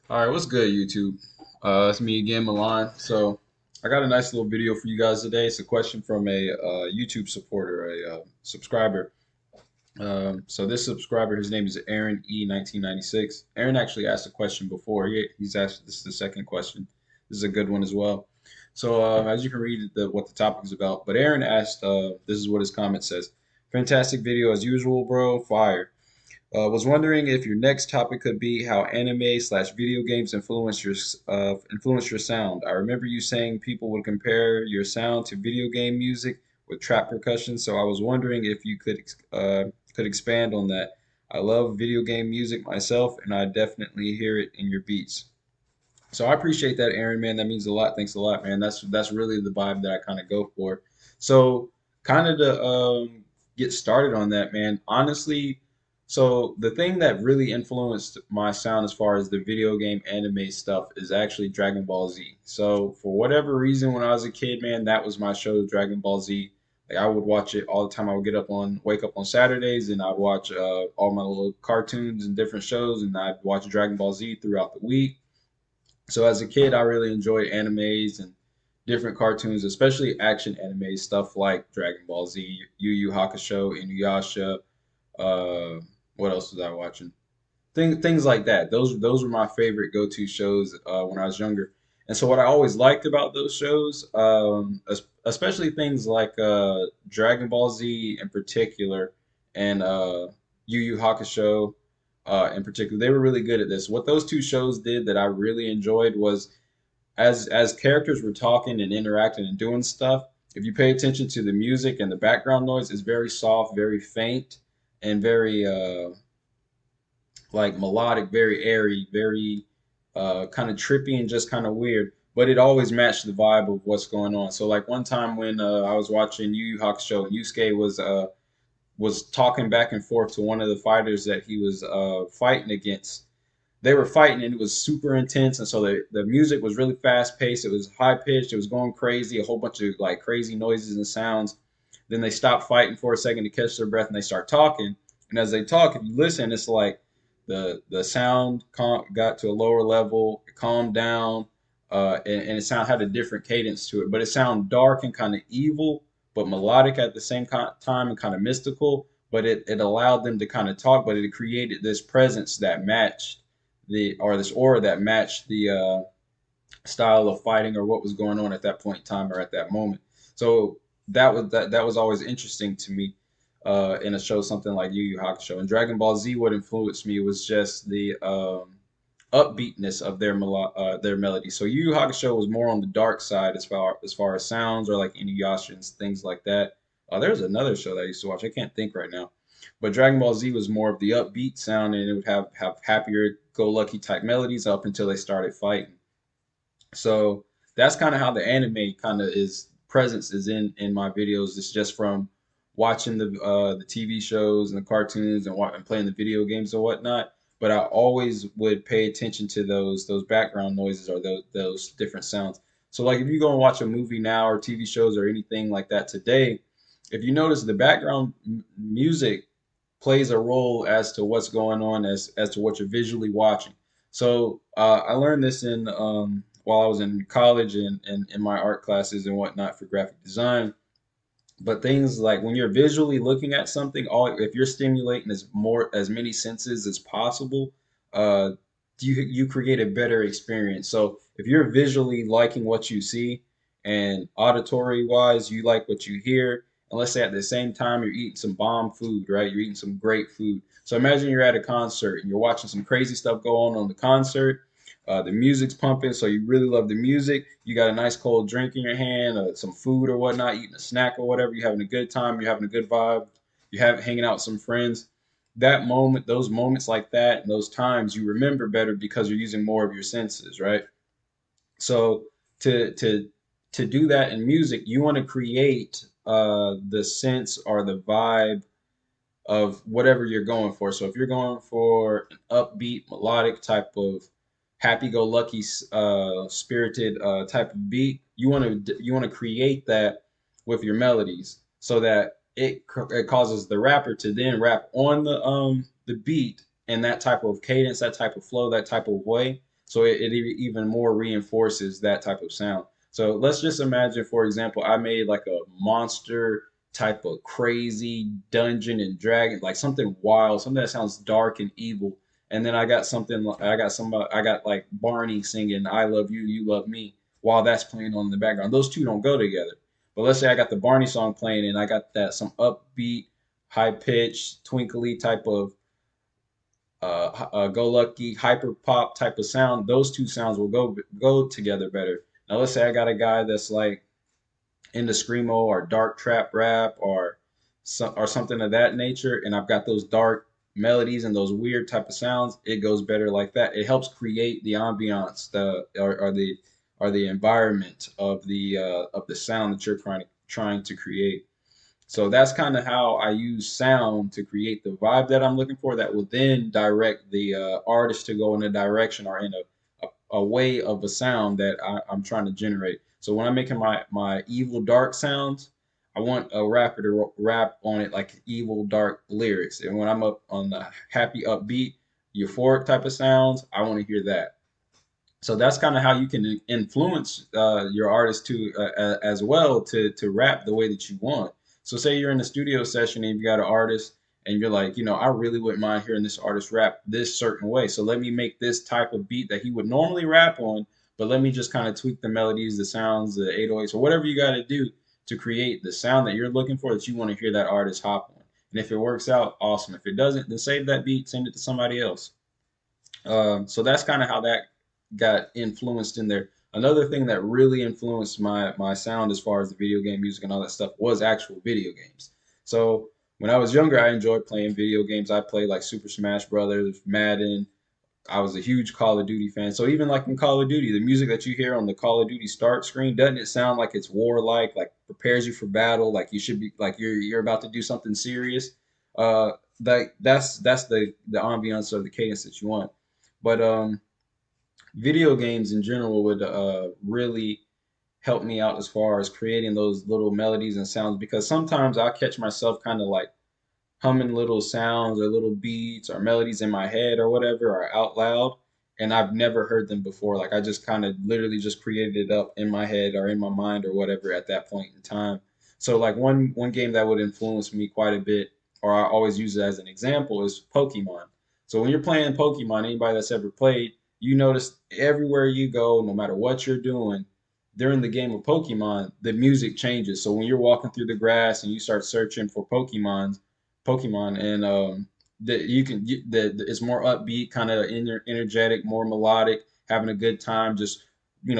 All right, what's good, YouTube? It's me again, Milan. So I got a nice little video for you guys today. It's a question from a YouTube supporter, a subscriber. So this subscriber, his name is Aaron E 1996. Aaron actually asked a question before. He's asked this is the second question. This is a good one as well. So as you can read what the topic is about, but Aaron asked, this is what his comment says: "Fantastic video as usual, bro. Fire. Was wondering if your next topic could be how anime slash video games influence your sound. I remember you saying people would compare your sound to video game music with trap percussion, so I was wondering if you could expand on that. I love video game music myself, and I definitely hear it in your beats." So I appreciate that, Aaron, man. That means a lot. Thanks a lot, man. That's really the vibe that I kind of go for. So kind of to get started on that, man. Honestly, so the thing that really influenced my sound as far as the video game anime stuff is actually Dragon Ball Z. So for whatever reason, when I was a kid, man, that was my show, Dragon Ball Z. Like I would watch it all the time. I would wake up on Saturdays, and I'd watch all my little cartoons and different shows, and I'd watch Dragon Ball Z throughout the week. So as a kid, I really enjoyed animes and different cartoons, especially action animes, stuff like Dragon Ball Z, Yu Yu Hakusho, Inuyasha. Uh, what else was I watching? Things like that. Those were my favorite go-to shows when I was younger. And so what I always liked about those shows, especially things like Dragon Ball Z in particular, and Yu Yu Hakusho in particular, they were really good at this. What those two shows did that I really enjoyed was as characters were talking and interacting and doing stuff, if you pay attention to the music and the background noise, it's very soft, very faint, and very like melodic, very airy, very kind of trippy and just kind of weird. But it always matched the vibe of what's going on. So like one time when I was watching Yu Yu Hakusho, and Yusuke was talking back and forth to one of the fighters that he was fighting against. They were fighting and it was super intense, and so the music was really fast paced. It was high pitched. It was going crazy. A whole bunch of like crazy noises and sounds. Then they stop fighting for a second to catch their breath, and they start talking. And as they talk, if you listen, it's like the sound got to a lower level, it calmed down, and it sound had a different cadence to it. But it sounded dark and kind of evil, but melodic at the same time and kind of mystical. But it allowed them to kind of talk, but it created this presence that matched this aura that matched the style of fighting or what was going on at that point in time or at that moment. So that was always interesting to me in a show something like Yu Yu Hakusho. And Dragon Ball Z, what influenced me was just the upbeatness of their melody. So Yu Yu Hakusho was more on the dark side as far as sounds, or like Inuyasha and things like that. There's another show that I used to watch. I can't think right now. But Dragon Ball Z was more of the upbeat sound, and it would have happier go lucky type melodies up until they started fighting. So that's kind of how the anime kind of is presence is in my videos. It's just from watching the TV shows and the cartoons and playing the video games and whatnot. But I always would pay attention to those background noises or those different sounds. So like if you go and watch a movie now or TV shows or anything like that today, if you notice the background music plays a role as to what's going on as to what you're visually watching. So I learned this in while I was in college and in my art classes and whatnot for graphic design. But things like when you're visually looking at something, all if you're stimulating as many senses as possible, uh, you create a better experience. So if you're visually liking what you see, and auditory wise you like what you hear, and let's say at the same time you're eating some bomb food, right? You're eating some great food. So imagine you're at a concert and you're watching some crazy stuff go on the concert. The music's pumping, so you really love the music. You got a nice cold drink in your hand, some food or whatnot, eating a snack or whatever. You're having a good time. You're having a good vibe. You're hanging out with some friends. That moment, those moments like that, and those times you remember better because you're using more of your senses, right? So to to to do that in music, you want to create the sense or the vibe of whatever you're going for. So if you're going for an upbeat, melodic type of happy-go-lucky, spirited type of beat, you want to create that with your melodies so that it causes the rapper to then rap on the beat in that type of cadence, that type of flow, that type of way. So it even more reinforces that type of sound. So let's just imagine, for example, I made like a monster type of crazy dungeon and dragon, like something wild, something that sounds dark and evil. And then I got like Barney singing "I love you, you love me" while that's playing on in the background. Those two don't go together. But let's say I got the Barney song playing and I got that some upbeat, high pitched, twinkly type of go lucky hyper pop type of sound. Those two sounds will go together better. Now let's say I got a guy that's like into screamo or dark trap rap or something of that nature, and I've got those dark melodies and those weird type of sounds. It goes better like that. It helps create the ambiance, or the environment of the sound that you're trying to create. So that's kind of how I use sound to create the vibe that I'm looking for that will then direct the artist to go in a direction or in a way of a sound that I'm trying to generate. So when I'm making my evil dark sounds, I want a rapper to rap on it like evil dark lyrics. And when I'm up on the happy upbeat euphoric type of sounds, I want to hear that. So that's kind of how you can influence your artist to as well to rap the way that you want. So say you're in a studio session and you got an artist and you're like, I really wouldn't mind hearing this artist rap this certain way. So let me make this type of beat that he would normally rap on, but let me just kind of tweak the melodies, the sounds, the 808s, or whatever you got to do to create the sound that you're looking for that you want to hear that artist hop on. And if it works out, awesome. If it doesn't, then save that beat, send it to somebody else. So that's kind of how that got influenced in there. Another thing that really influenced my sound as far as the video game music and all that stuff was actual video games. So when I was younger, I enjoyed playing video games. I played like Super Smash Brothers, Madden. I was a huge Call of Duty fan. So even like in Call of Duty, the music that you hear on the Call of Duty start screen, doesn't it sound like it's warlike, like prepares you for battle, like you should be like you're about to do something serious? That's the ambiance or the cadence that you want. But video games in general would really help me out as far as creating those little melodies and sounds because sometimes I'll catch myself kind of like humming little sounds or little beats or melodies in my head or whatever or out loud, and I've never heard them before. Like I just kind of literally just created it up in my head or in my mind or whatever at that point in time. So like one game that would influence me quite a bit, or I always use it as an example, is Pokemon. So when you're playing Pokemon, anybody that's ever played, you notice everywhere you go, no matter what you're doing, during the game of Pokemon, the music changes. So when you're walking through the grass and you start searching for Pokemon, and it's more upbeat, kind of energetic, more melodic, having a good time, just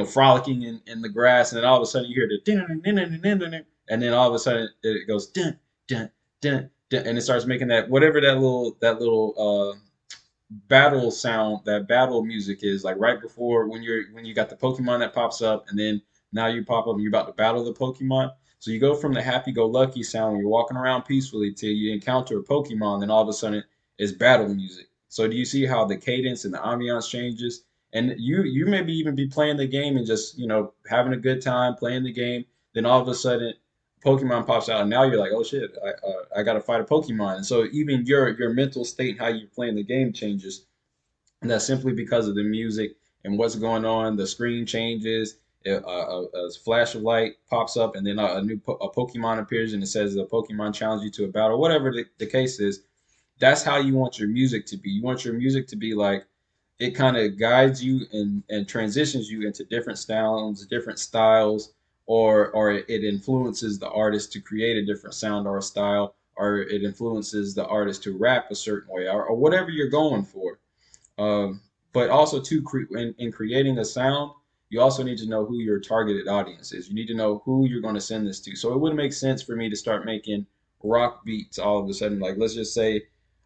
frolicking in the grass, and then all of a sudden you hear the din din din din din, and then all of a sudden it goes dun dun dun dun, and it starts making that whatever that little battle sound, that battle music is like right before when you got the Pokemon that pops up, and then now you pop up and you're about to battle the Pokemon. So you go from the happy-go-lucky sound when you're walking around peacefully till you encounter a Pokemon, then all of a sudden it's battle music. So do you see how the cadence and the ambiance changes? And you maybe even be playing the game and just having a good time playing the game. Then all of a sudden Pokemon pops out, and now you're like, oh shit, I got to fight a Pokemon. And so even your mental state, how you're playing the game changes, and that's simply because of the music and what's going on. The screen changes, a flash of light pops up, and then a Pokemon appears, and it says the Pokemon challenge you to a battle, whatever the case is. That's how you want your music to be. You want your music to be like it kind of guides you and transitions you into different sounds, different styles, or it influences the artist to create a different sound or a style, or it influences the artist to rap a certain way, or whatever you're going for. But also too, in creating a sound, you also need to know who your targeted audience is. You need to know who you're going to send this to. So it wouldn't make sense for me to start making rock beats all of a sudden. Like let's just say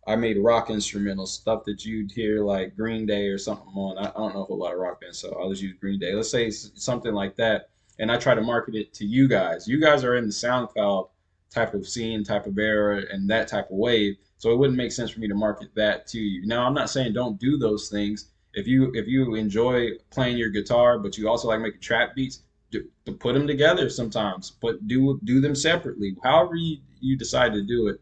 I made rock instrumentals, stuff that you'd hear like Green Day or something on. I don't know if a lot of rock bands, so I'll just use Green Day. Let's say something like that, and I try to market it to you guys. You guys are in the SoundCloud type of scene, type of era, and that type of wave. So it wouldn't make sense for me to market that to you. Now, I'm not saying don't do those things. If you enjoy playing your guitar, but you also like making trap beats, to put them together sometimes, but do them separately. However you decide to do it,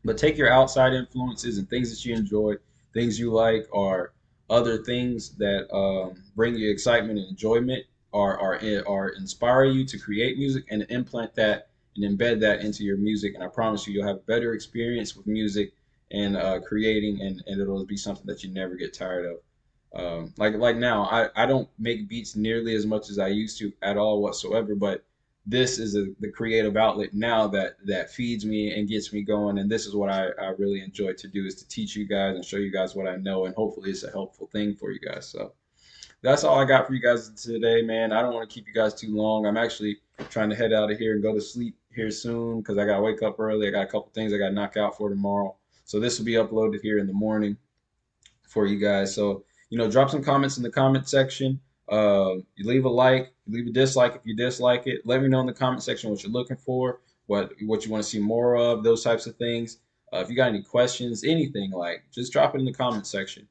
but take your outside influences and things that you enjoy, things you like, or other things that bring you excitement and enjoyment are inspire you to create music and implant that and embed that into your music. And I promise you, you'll have a better experience with music and creating, and it'll be something that you never get tired of. Like now, I don't make beats nearly as much as I used to at all whatsoever, but this is the creative outlet now that feeds me and gets me going. And this is what I really enjoy to do, is to teach you guys and show you guys what I know, and hopefully it's a helpful thing for you guys. So that's all I got for you guys today, man. I don't want to keep you guys too long. I'm actually trying to head out of here and go to sleep here soon because I got to wake up early. I got a couple things I got to knock out for tomorrow. So this will be uploaded here in the morning for you guys. So, drop some comments in the comment section. You leave a like, you leave a dislike if you dislike it. Let me know in the comment section what you're looking for, what you want to see more of, those types of things. If you got any questions, anything, like, just drop it in the comment section.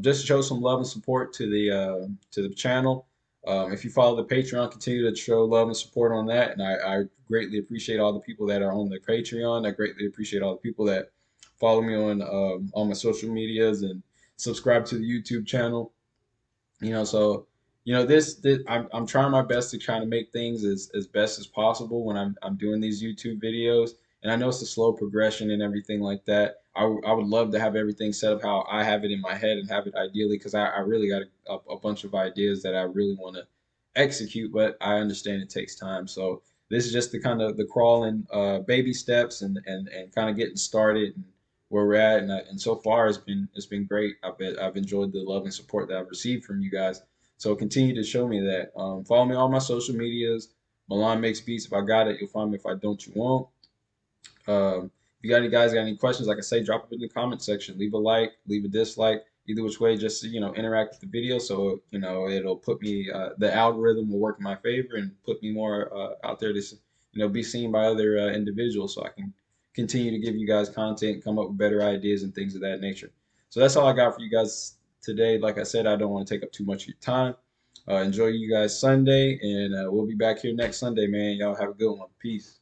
Just show some love and support to the channel. If you follow the Patreon, continue to show love and support on that. And I greatly appreciate all the people that are on the Patreon. I greatly appreciate all the people that follow me on my social medias and subscribe to the YouTube channel. So this I'm trying my best to try to make things as best as possible when I'm doing these YouTube videos. And I know it's a slow progression and everything like that. I would love to have everything set up how I have it in my head and have it ideally, because I really got a bunch of ideas that I really want to execute, but I understand it takes time. So this is just the kind of the crawling baby steps and kind of getting started and where we're at. And so far it's been great. I've enjoyed the love and support that I've received from you guys. So continue to show me that. Follow me on all my social medias. Milan Makes Beats. If I got it, you'll find me. If I don't, you won't. If you got any questions, like I say, drop it in the comment section. Leave a like, leave a dislike, either which way, just to, interact with the video. So, it'll put me, the algorithm will work in my favor and put me more out there to, be seen by other individuals, so I can continue to give you guys content, come up with better ideas and things of that nature. So that's all I got for you guys today. Like I said, I don't want to take up too much of your time. Enjoy you guys Sunday, and we'll be back here next Sunday, man. Y'all have a good one. Peace.